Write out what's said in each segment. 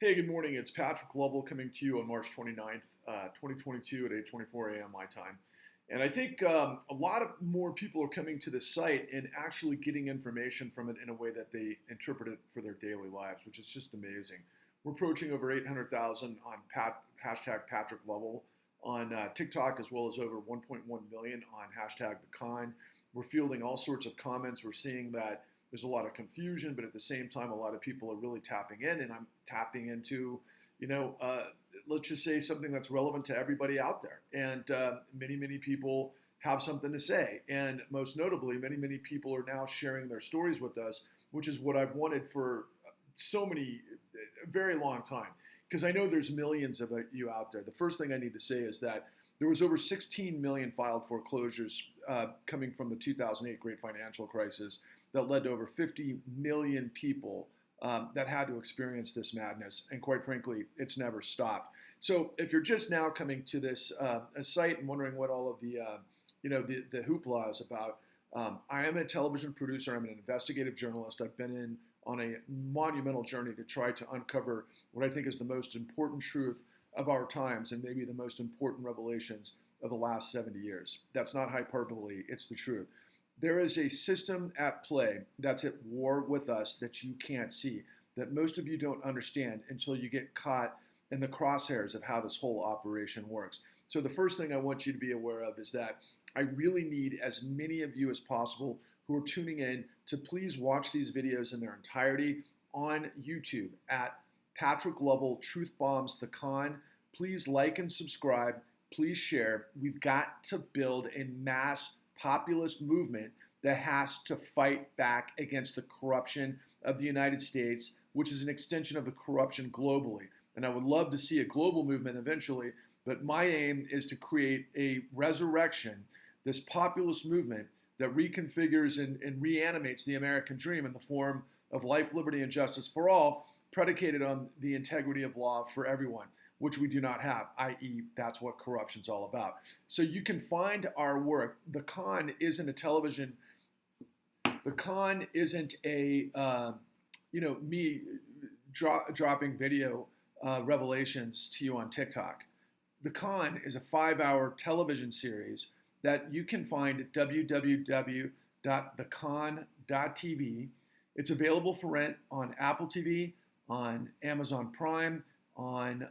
Hey, good morning. It's Patrick Lovell coming to you on March 29th, 2022 at 8:24 a.m. my time. And I think a lot of more people are coming to this site and actually getting information from it in a way that they interpret it for their daily lives, which is just amazing. We're approaching over 800,000 on hashtag Patrick Lovell on TikTok, as well as over 1.1 million on hashtag the Con. We're fielding all sorts of comments. We're seeing that there's a lot of confusion, but at the same time, a lot of people are really tapping in, and I'm tapping into, you know, uh, let's just say something that's relevant to everybody out there. And many people have something to say, and most notably, many people are now sharing their stories with us, which is what I've wanted for a very long time. Because I know there's millions of you out there. The first thing I need to say is that there was over 16 million filed foreclosures coming from the 2008 Great Financial Crisis that led to over 50 million people that had to experience this madness. And quite frankly, it's never stopped. So if you're just now coming to this site and wondering what all of the hoopla is about, I am a television producer. I'm an investigative journalist. I've been in on a monumental journey to try to uncover what I think is the most important truth of our times and maybe the most important revelations of the last 70 years. That's not hyperbole, it's the truth. There is a system at play that's at war with us that you can't see, that most of you don't understand until you get caught in the crosshairs of how this whole operation works. So the first thing I want you to be aware of is that I really need as many of you as possible who are tuning in to please watch these videos in their entirety on YouTube at Patrick Lovell Truth Bombs the Con. Please like and subscribe. Please share. We've got to build a mass populist movement that has to fight back against the corruption of the United States, which is an extension of the corruption globally. And I would love to see a global movement eventually, but my aim is to create a resurrection, this populist movement that reconfigures and reanimates the American dream in the form of life, liberty, and justice for all, predicated on the integrity of law for everyone, which we do not have, i.e., that's what corruption's all about. So you can find our work. The Con isn't a television. The Con isn't a, me dropping video revelations to you on TikTok. The Con is a 5-hour television series that you can find at www.thecon.tv. It's available for rent on Apple TV, on Amazon Prime, on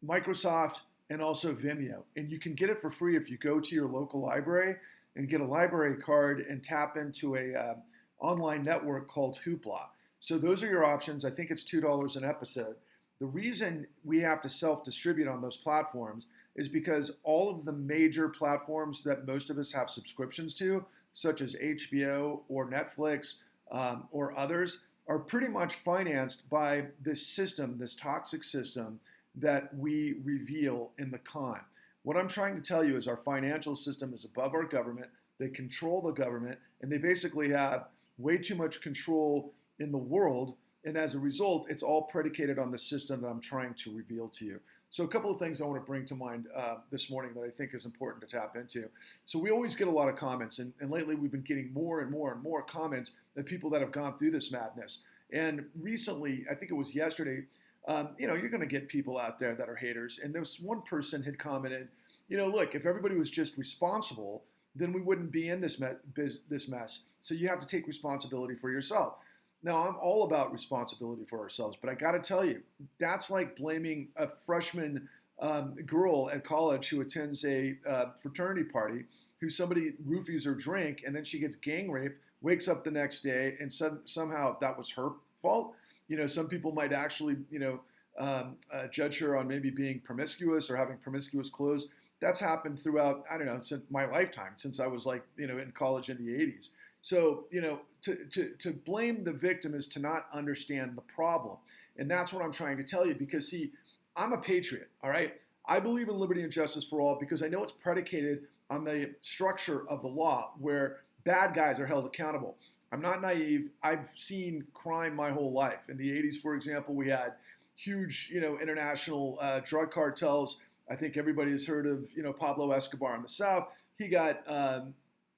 Microsoft, and also Vimeo. And you can get it for free if you go to your local library and get a library card and tap into a online network called Hoopla. So those are your options. I think it's $2 an episode. The reason we have to self-distribute on those platforms is because all of the major platforms that most of us have subscriptions to, such as HBO or Netflix or others, are pretty much financed by this system, this toxic system that we reveal in the Con. What I'm trying to tell you is our financial system is above our government. They control the government, and they basically have way too much control in the world. And as a result, it's all predicated on the system that I'm trying to reveal to you. So a couple of things I want to bring to mind this morning that I think is important to tap into. So we always get a lot of comments, and lately we've been getting more and more comments of people that have gone through this madness. And recently, I think it was yesterday, you're going to get people out there that are haters. And this one person had commented, look, if everybody was just responsible, then we wouldn't be in this mess. So you have to take responsibility for yourself. Now, I'm all about responsibility for ourselves, but I got to tell you, that's like blaming a freshman girl at college who attends a fraternity party, who somebody roofies her drink, and then she gets gang raped, wakes up the next day, and somehow that was her fault. Some people might actually, judge her on maybe being promiscuous or having promiscuous clothes. That's happened throughout, I don't know, since my lifetime, since I was in college in the 80s. So, to blame the victim is to not understand the problem. And that's what I'm trying to tell you because, see, I'm a patriot, all right? I believe in liberty and justice for all because I know it's predicated on the structure of the law where bad guys are held accountable. I'm not naive. I've seen crime my whole life. In the 80s, for example, we had huge, international drug cartels. I think everybody has heard of, Pablo Escobar in the South. He got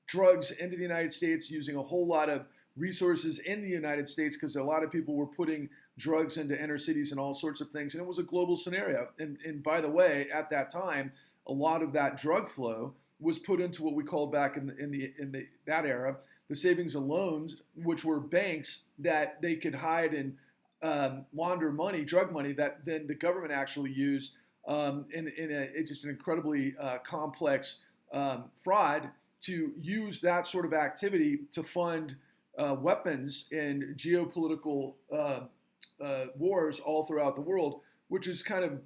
drugs into the United States using a whole lot of resources in the United States because a lot of people were putting drugs into inner cities and all sorts of things. And it was a global scenario. And by the way, at that time, a lot of that drug flow was put into what we called back in that era, the savings and loans, which were banks that they could hide and launder money, drug money, that then the government actually used in just an incredibly complex fraud to use that sort of activity to fund weapons and geopolitical wars all throughout the world, which is kind of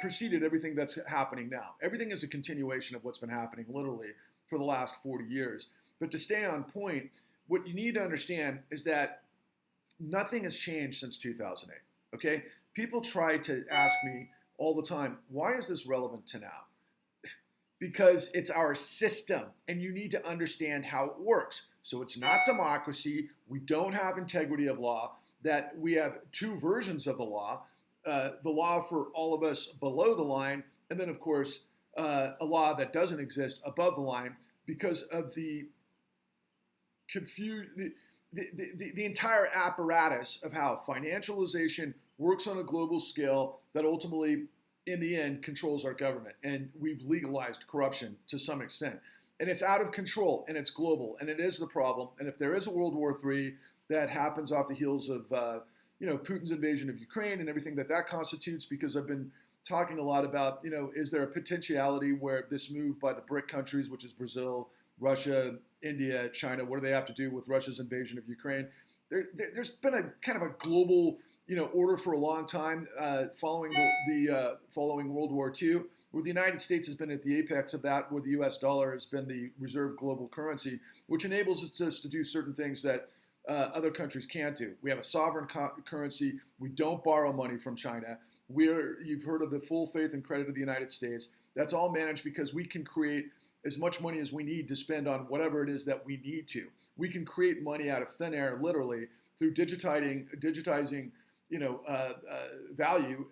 preceded everything that's happening now. Everything is a continuation of what's been happening literally for the last 40 years. But to stay on point, what you need to understand is that nothing has changed since 2008, okay? People try to ask me all the time, why is this relevant to now? Because it's our system, and you need to understand how it works. So it's not democracy. We don't have integrity of law, that we have two versions of the law for all of us below the line, and then, of course, a law that doesn't exist above the line because of the entire apparatus of how financialization works on a global scale that ultimately, in the end, controls our government. And we've legalized corruption to some extent. And it's out of control, and it's global, and it is the problem. And if there is a World War III that happens off the heels of Putin's invasion of Ukraine and everything that constitutes, because I've been talking a lot about, is there a potentiality where this move by the BRIC countries, which is Brazil, Russia, India, China, what do they have to do with Russia's invasion of Ukraine? There's been a kind of a global, order for a long time following following World War II, where the United States has been at the apex of that, where the U.S. dollar has been the reserve global currency, which enables us to do certain things that other countries can't do. We have a sovereign currency. We don't borrow money from China. You've heard of the full faith and credit of the United States. That's all managed because we can create as much money as we need to spend on whatever it is that we need to. We can create money out of thin air, literally, through digitizing value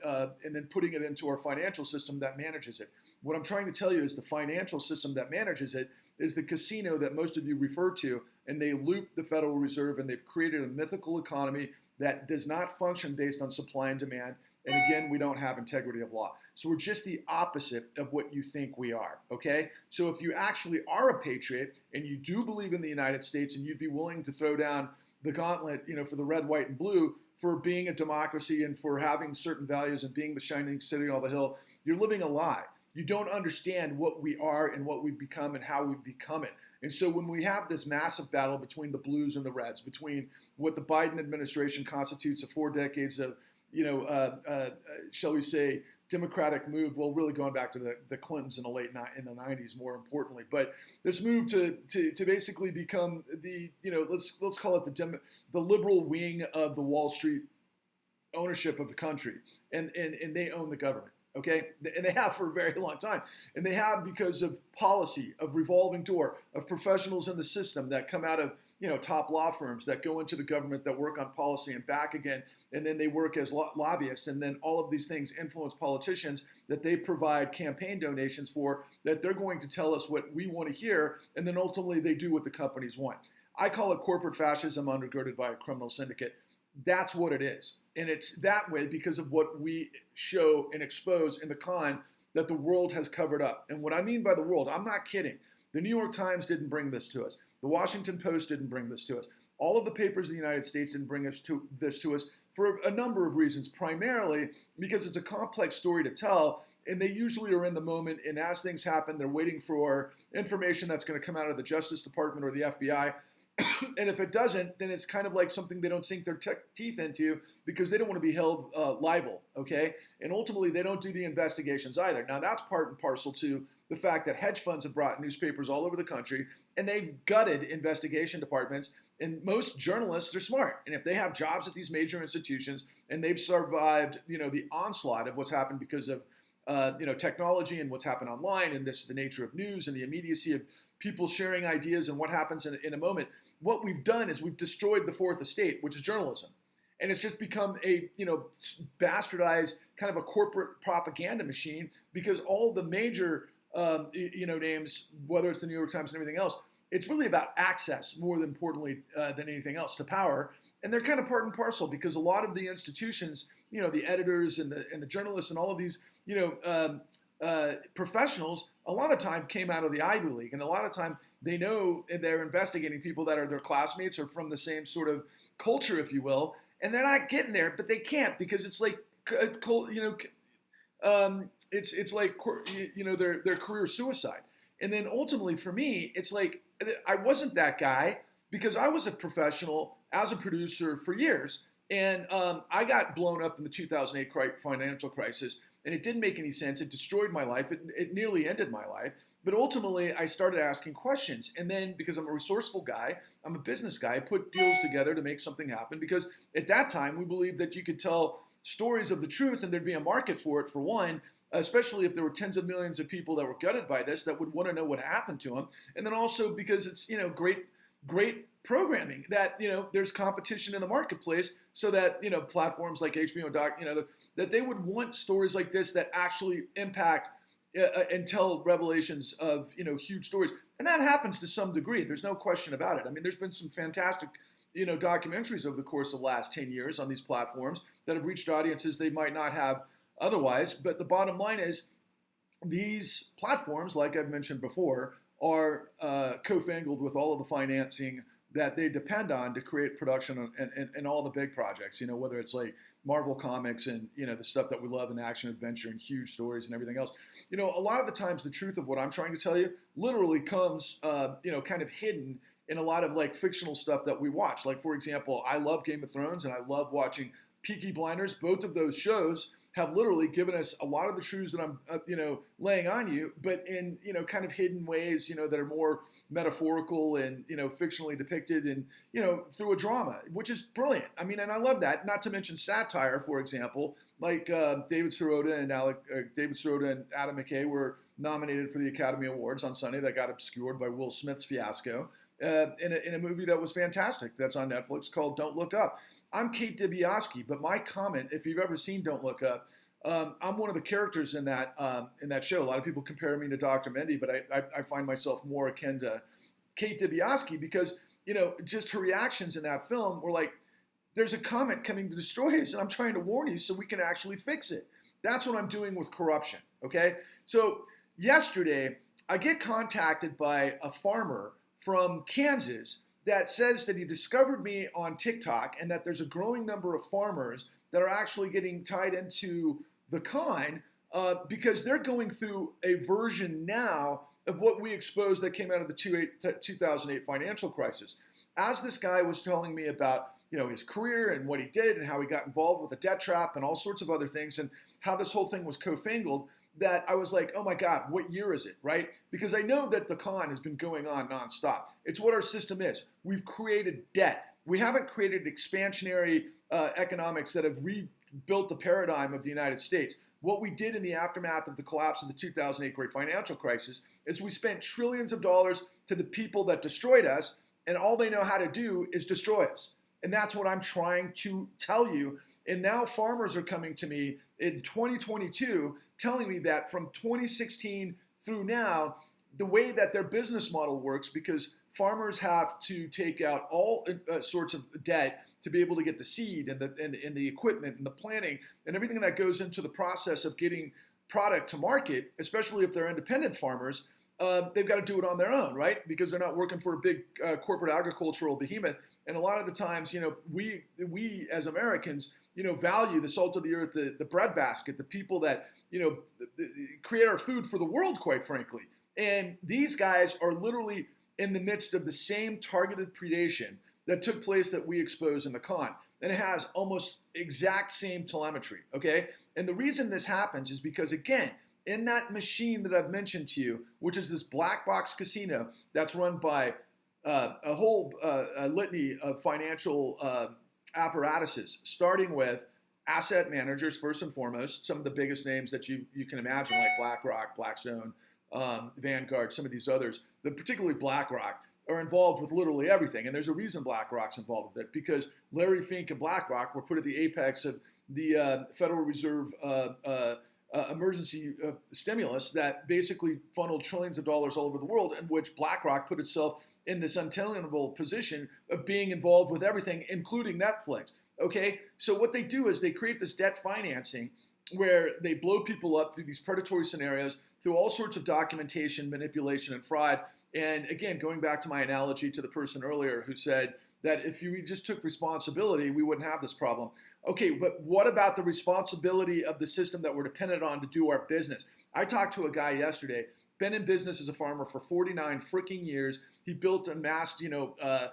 and then putting it into our financial system that manages it. What I'm trying to tell you is the financial system that manages it is the casino that most of you refer to, and they loop the Federal Reserve, and they've created a mythical economy that does not function based on supply and demand. And again, we don't have integrity of law. So we're just the opposite of what you think we are, okay? So if you actually are a patriot and you do believe in the United States and you'd be willing to throw down the gauntlet, for the red, white, and blue, for being a democracy and for having certain values and being the shining city on the hill, you're living a lie. You don't understand what we are and what we've become and how we've become it. And so when we have this massive battle between the blues and the reds, between what the Biden administration constitutes of 4 decades of, shall we say, Democratic move, well, really going back to the Clintons in the 90s, more importantly, but this move to basically become the, let's call it the liberal wing of the Wall Street ownership of the country, and they own the government. Okay, and they have for a very long time, and they have because of policy, of revolving door, of professionals in the system that come out of top law firms that go into the government that work on policy and back again, and then they work as lobbyists, and then all of these things influence politicians that they provide campaign donations for, that they're going to tell us what we want to hear, and then ultimately they do what the companies want. I call it corporate fascism undergirded by a criminal syndicate. That's what it is. And it's that way because of what we show and expose in the con that the world has covered up. And what I mean by the world, I'm not kidding. The New York Times didn't bring this to us. The Washington Post didn't bring this to us. All of the papers in the United States didn't bring this to us for a number of reasons, primarily because it's a complex story to tell, and they usually are in the moment, and as things happen, they're waiting for information that's going to come out of the Justice Department or the FBI. And if it doesn't, then it's kind of like something they don't sink their teeth into because they don't want to be held liable, okay? And ultimately, they don't do the investigations either. Now, that's part and parcel to the fact that hedge funds have brought newspapers all over the country, and they've gutted investigation departments. And most journalists are smart. And if they have jobs at these major institutions and they've survived, the onslaught of what's happened because of, technology and what's happened online and the nature of news and the immediacy of people sharing ideas and what happens in a moment, what we've done is we've destroyed the fourth estate, which is journalism. And it's just become a, bastardized kind of a corporate propaganda machine because all the major, names, whether it's the New York Times and everything else, it's really about access more than importantly than anything else to power. And they're kind of part and parcel because a lot of the institutions, the editors and the journalists and all of these, professionals, a lot of time came out of the Ivy League, and a lot of time they know they're investigating people that are their classmates or from the same sort of culture, if you will, and they're not getting there, but they can't because it's like, it's like their career suicide. And then ultimately for me, it's like I wasn't that guy because I was a professional as a producer for years, and I got blown up in the 2008 financial crisis, and it didn't make any sense. It destroyed my life. It nearly ended my life. But ultimately, I started asking questions. And then because I'm a resourceful guy, I'm a business guy, I put deals together to make something happen. Because at that time, we believed that you could tell stories of the truth and there'd be a market for it, for one, especially if there were tens of millions of people that were gutted by this that would want to know what happened to them. And then also because it's, great programming that, there's competition in the marketplace so that, platforms like HBO Doc, that they would want stories like this that actually impact and tell revelations of, huge stories. And that happens to some degree. There's no question about it. I mean, there's been some fantastic, documentaries over the course of the last 10 years on these platforms that have reached audiences they might not have otherwise. But the bottom line is these platforms, like I've mentioned before, are co-fangled with all of the financing that they depend on to create production and all the big projects, whether it's like Marvel Comics and, the stuff that we love in action, adventure, and huge stories and everything else. A lot of the times the truth of what I'm trying to tell you literally comes, kind of hidden in a lot of like fictional stuff that we watch. Like, for example, I love Game of Thrones and I love watching Peaky Blinders. Both of those shows have literally given us a lot of the truths that I'm, laying on you, but in, kind of hidden ways, that are more metaphorical and, fictionally depicted and, through a drama, which is brilliant. I mean, and I love that. Not to mention satire, for example, like David Sirota and Adam McKay were nominated for the Academy Awards on Sunday. That got obscured by Will Smith's fiasco in a movie that was fantastic. That's on Netflix called Don't Look Up. I'm Kate Dibiasky, but my comment, if you've ever seen Don't Look Up, I'm one of the characters in that show. A lot of people compare me to Dr. Mendy, but I find myself more akin to Kate Dibiasky because, just her reactions in that film were like, there's a comet coming to destroy us, and I'm trying to warn you so we can actually fix it. That's what I'm doing with corruption, okay? So yesterday, I get contacted by a farmer from Kansas that says that he discovered me on TikTok and that there's a growing number of farmers that are actually getting tied into the con because they're going through a version now of what we exposed that came out of the 2008 financial crisis. As this guy was telling me about his career and what he did and how he got involved with the debt trap and all sorts of other things and how this whole thing was co-fangled, that I was like, oh my God, what year is it, right? Because I know that the con has been going on nonstop. It's what our system is. We've created debt. We haven't created expansionary economics that have rebuilt the paradigm of the United States. What we did in the aftermath of the collapse of the 2008 great financial crisis is we spent trillions of dollars to the people that destroyed us, and all they know how to do is destroy us. And that's what I'm trying to tell you. And now farmers are coming to me in 2022 telling me that from 2016 through now, the way that their business model works, because farmers have to take out all sorts of debt to be able to get the seed and the equipment and the planning and everything that goes into the process of getting product to market, especially if they're independent farmers, they've got to do it on their own, right? Because they're not working for a big corporate agricultural behemoth. And a lot of the times, we as Americans, value the salt of the earth, the breadbasket, the people that, create our food for the world, quite frankly. And these guys are literally in the midst of the same targeted predation that took place that we expose in the con. And it has almost exact same telemetry, okay? And the reason this happens is because, again, in that machine that I've mentioned to you, which is this black box casino that's run by a whole litany of financial apparatuses, starting with asset managers, first and foremost, some of the biggest names that you can imagine, like BlackRock, Blackstone, Vanguard, some of these others, but particularly BlackRock, are involved with literally everything. And there's a reason BlackRock's involved with it, because Larry Fink and BlackRock were put at the apex of the Federal Reserve emergency stimulus that basically funneled trillions of dollars all over the world, in which BlackRock put itself in this untenable position of being involved with everything, including Netflix. Okay, so what they do is they create this debt financing where they blow people up through these predatory scenarios, through all sorts of documentation, manipulation, and fraud. And again, going back to my analogy to the person earlier who said that if we just took responsibility, we wouldn't have this problem. Okay, but what about the responsibility of the system that we're dependent on to do our business? I talked to a guy yesterday, been in business as a farmer for 49 freaking years. He built and amassed, a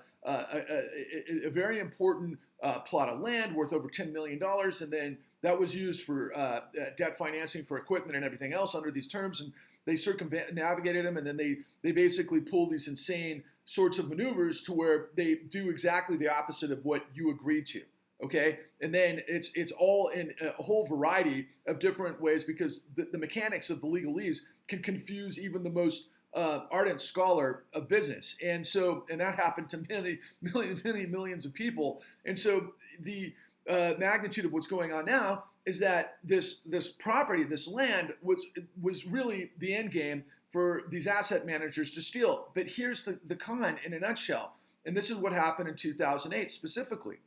very important plot of land worth over $10 million. And then that was used for debt financing for equipment and everything else under these terms. And they circumnavigated them. And then they basically pull these insane sorts of maneuvers to where they do exactly the opposite of what you agreed to. Okay, and then it's all in a whole variety of different ways, because the mechanics of the legalese can confuse even the most ardent scholar of business, and that happened to many millions of people. And so the magnitude of what's going on now is that this property, this land, was really the end game for these asset managers to steal. But here's the con in a nutshell, and this is what happened in 2008 specifically.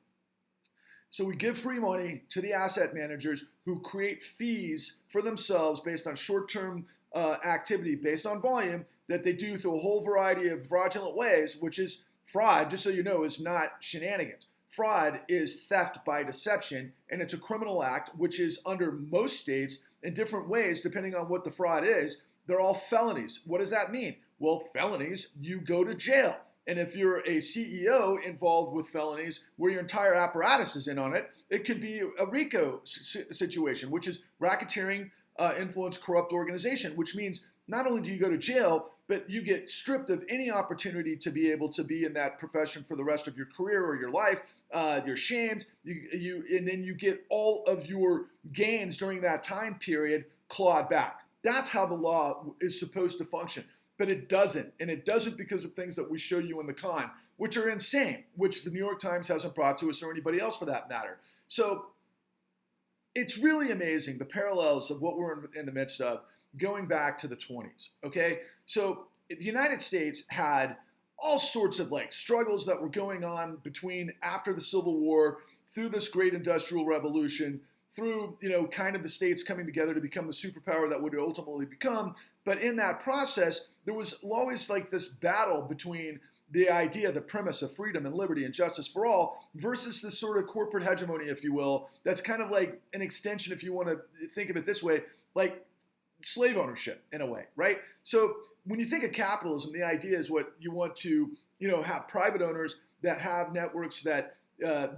So we give free money to the asset managers who create fees for themselves based on short-term activity, based on volume, that they do through a whole variety of fraudulent ways, which is fraud, just so you know, is not shenanigans. Fraud is theft by deception, and it's a criminal act, which is under most states in different ways, depending on what the fraud is. They're all felonies. What does that mean? Well, felonies, you go to jail. And if you're a CEO involved with felonies where your entire apparatus is in on it, it could be a RICO situation, which is racketeering, influence, corrupt organization, which means not only do you go to jail, but you get stripped of any opportunity to be able to be in that profession for the rest of your career or your life. You're shamed, and then you get all of your gains during that time period clawed back. That's how the law is supposed to function. But it doesn't, and it doesn't because of things that we show you in the con, which are insane, which the New York Times hasn't brought to us or anybody else for that matter. So it's really amazing, the parallels of what we're in the midst of going back to the 20s, okay? So the United States had all sorts of struggles that were going on between after the Civil War, through this great industrial revolution, through kind of the states coming together to become the superpower that would ultimately become. But in that process, there was always this battle between the idea, the premise of freedom and liberty and justice for all versus this sort of corporate hegemony, if you will, that's kind of like an extension, if you want to think of it this way, like slave ownership in a way, right? So when you think of capitalism, the idea is what you want to, have private owners that have networks that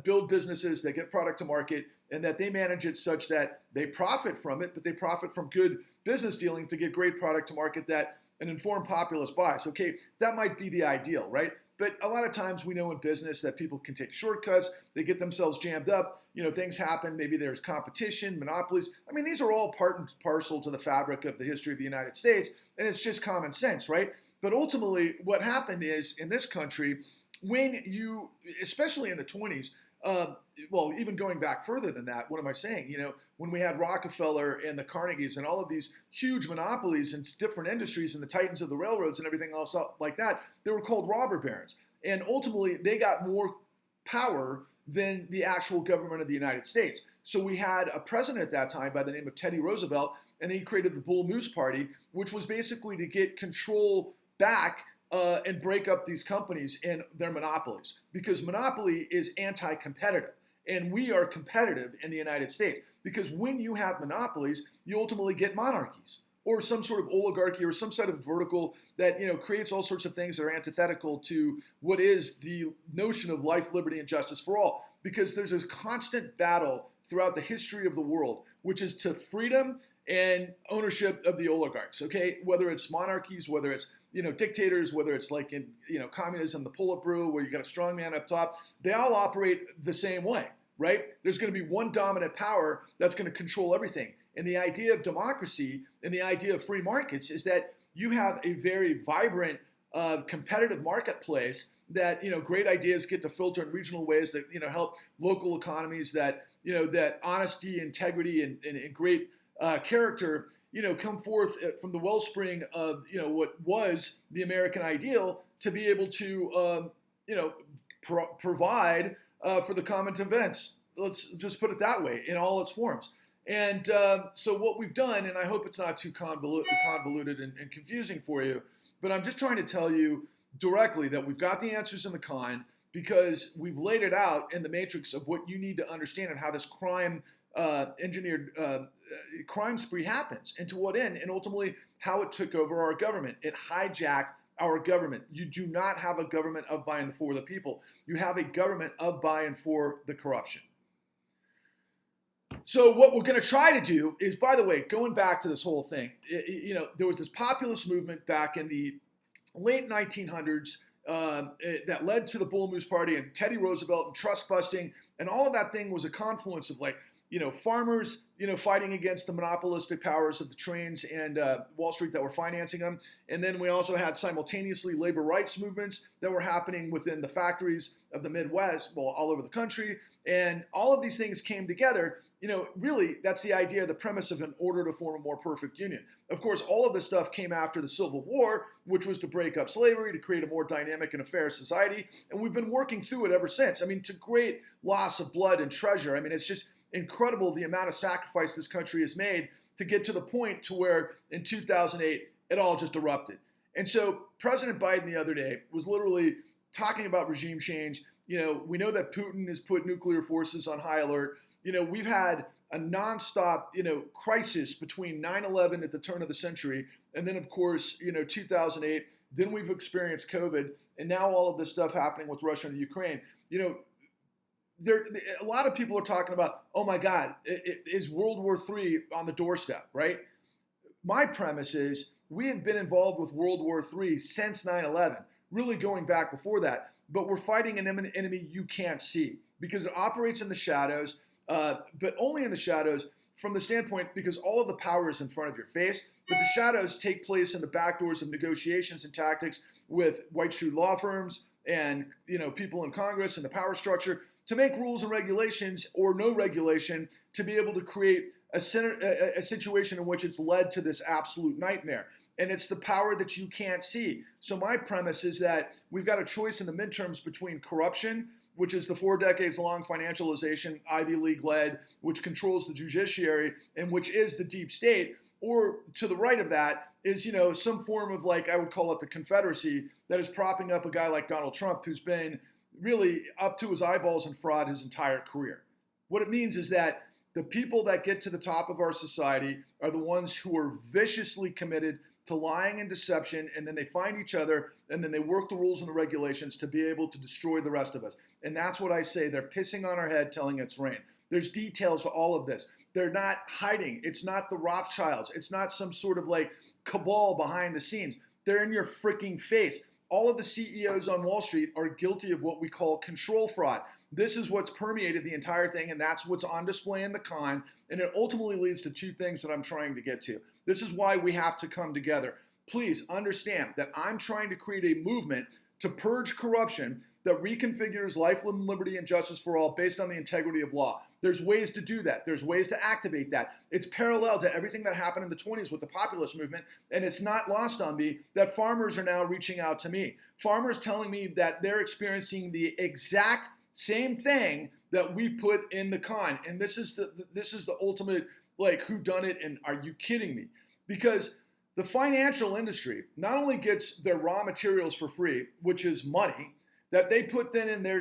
build businesses, that get product to market, and that they manage it such that they profit from it, but they profit from good business dealing to get great product to market that an informed populace buys. Okay, that might be the ideal, right? But a lot of times we know in business that people can take shortcuts, they get themselves jammed up, things happen, maybe there's competition, monopolies. I mean, these are all part and parcel to the fabric of the history of the United States, and it's just common sense, right? But ultimately, what happened is, in this country, when you, especially in the 20s, well, even going back further than that, what am I saying? When we had Rockefeller and the Carnegies and all of these huge monopolies in different industries and the titans of the railroads and everything else like that, they were called robber barons. And ultimately, they got more power than the actual government of the United States. So we had a president at that time by the name of Teddy Roosevelt, and he created the Bull Moose Party, which was basically to get control back and break up these companies and their monopolies, because monopoly is anti-competitive, and we are competitive in the United States, because when you have monopolies, you ultimately get monarchies or some sort of oligarchy or some sort of vertical that creates all sorts of things that are antithetical to what is the notion of life, liberty, and justice for all, because there's this constant battle throughout the history of the world, which is to freedom and ownership of the oligarchs, okay? Whether it's monarchies, whether it's dictators, whether it's like in communism, the Politburo, where you got a strong man up top, they all operate the same way, right? There's going to be one dominant power that's going to control everything. And the idea of democracy and the idea of free markets is that you have a very vibrant, competitive marketplace that great ideas get to filter in regional ways that help local economies, that that honesty, integrity, and great character come forth from the wellspring of what was the American ideal to be able to, provide for the common events. Let's just put it that way, in all its forms. And so what we've done, and I hope it's not too convoluted and confusing for you, but I'm just trying to tell you directly that we've got the answers in the con, because we've laid it out in the matrix of what you need to understand and how this engineered crime spree happens, and to what end, and ultimately how it took over our government. It hijacked our government. You do not have a government of, by, and for the people. You have a government of, by, and for the corruption. So what we're going to try to do is, by the way, going back to this whole thing, there was this populist movement back in the late 1900s that led to the Bull Moose Party and Teddy Roosevelt and trust busting, and all of that thing was a confluence of farmers, fighting against the monopolistic powers of the trains and Wall Street that were financing them. And then we also had simultaneously labor rights movements that were happening within the factories of the Midwest, all over the country. And all of these things came together. Really, that's the idea, the premise of an order to form a more perfect union. Of course, all of this stuff came after the Civil War, which was to break up slavery, to create a more dynamic and a fair society. And we've been working through it ever since. To great loss of blood and treasure. It's just incredible the amount of sacrifice this country has made to get to the point to where in 2008, it all just erupted. And so President Biden the other day was literally talking about regime change. We know that Putin has put nuclear forces on high alert. We've had a nonstop, crisis between 9/11 at the turn of the century, and then, of course, 2008. Then we've experienced COVID, and now all of this stuff happening with Russia and Ukraine. A lot of people are talking about, oh my God, is World War III on the doorstep, right? My premise is we have been involved with World War III since 9/11, really going back before that. But we're fighting an enemy you can't see, because it operates in the shadows, but only in the shadows from the standpoint because all of the power is in front of your face. But the shadows take place in the back doors of negotiations and tactics with white shoe law firms and people in Congress and the power structure to make rules and regulations or no regulation to be able to create a situation in which it's led to this absolute nightmare. And it's the power that you can't see. So my premise is that we've got a choice in the midterms between corruption, which is the 4 decades long financialization, Ivy League led, which controls the judiciary and which is the deep state, or to the right of that is, some form of, I would call it the Confederacy that is propping up a guy like Donald Trump, who's been really up to his eyeballs in fraud his entire career. What it means is that the people that get to the top of our society are the ones who are viciously committed to lying and deception, and then they find each other, and then they work the rules and the regulations to be able to destroy the rest of us. And that's what I say. They're pissing on our head, telling it's rain. There's details to all of this. They're not hiding. It's not the Rothschilds. It's not some sort of cabal behind the scenes. They're in your freaking face. All of the CEOs on Wall Street are guilty of what we call control fraud. This is what's permeated the entire thing, and that's what's on display in the con, and it ultimately leads to 2 things that I'm trying to get to. This is why we have to come together. Please understand that I'm trying to create a movement to purge corruption that reconfigures life, liberty, and justice for all based on the integrity of law. There's ways to do that. There's ways to activate that. It's parallel to everything that happened in the 20s with the populist movement, and it's not lost on me that farmers are now reaching out to me. Farmers telling me that they're experiencing the exact same thing that we put in the con, and this is the ultimate whodunit, and are you kidding me? Because the financial industry not only gets their raw materials for free, which is money, that they put then in their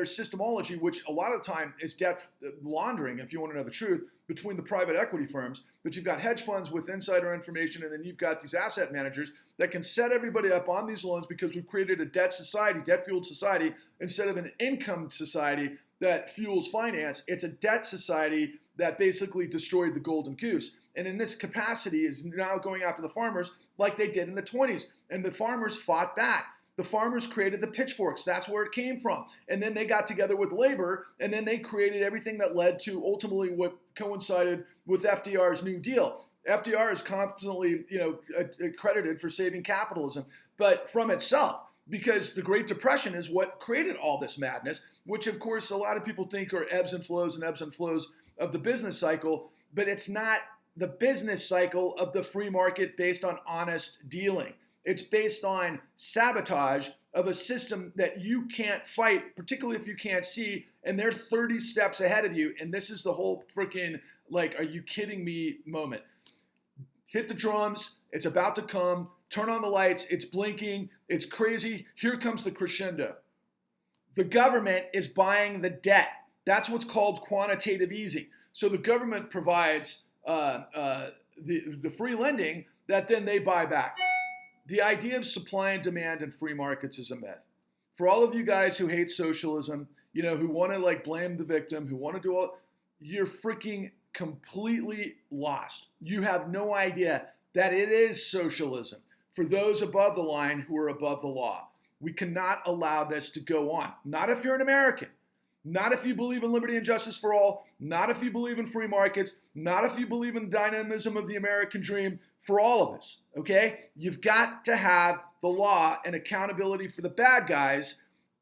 systemology, which a lot of the time is debt laundering, if you want to know the truth, between the private equity firms. But you've got hedge funds with insider information, and then you've got these asset managers that can set everybody up on these loans because we've created a debt-fueled society, instead of an income society that fuels finance. It's a debt society that basically destroyed the golden goose. And in this capacity is now going after the farmers like they did in the 20s. And the farmers fought back. The farmers created the pitchforks. That's where it came from. And then they got together with labor, and then they created everything that led to ultimately what coincided with FDR's New Deal. FDR is constantly, credited for saving capitalism, but from itself, because the Great Depression is what created all this madness, which of course a lot of people think are ebbs and flows of the business cycle, but it's not the business cycle of the free market based on honest dealing. It's based on sabotage of a system that you can't fight, particularly if you can't see, and they're 30 steps ahead of you. And this is the whole freaking, like, are you kidding me moment. Hit the drums. It's about to come. Turn on the lights. It's blinking. It's crazy. Here comes the crescendo. The government is buying the debt. That's what's called quantitative easing. So the government provides the free lending that then they buy back. The idea of supply and demand and free markets is a myth. For all of you guys who hate socialism, you know, who want to like blame the victim, who want to do all, you're freaking completely lost. You have no idea that it is socialism for those above the line who are above the law. We cannot allow this to go on. Not if you're an American. Not if you believe in liberty and justice for all. Not if you believe in free markets. Not if you believe in dynamism of the American dream for all of us, okay? You've got to have the law and accountability for the bad guys.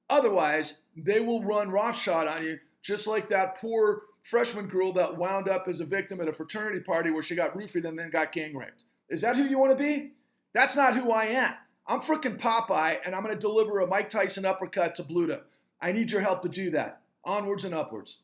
Otherwise, they will run roughshod on you, just like that poor freshman girl that wound up as a victim at a fraternity party where she got roofied and then got gang raped. Is that who you want to be? That's not who I am. I'm freaking Popeye, and I'm going to deliver a Mike Tyson uppercut to Bluto. I need your help to do that. Onwards and upwards.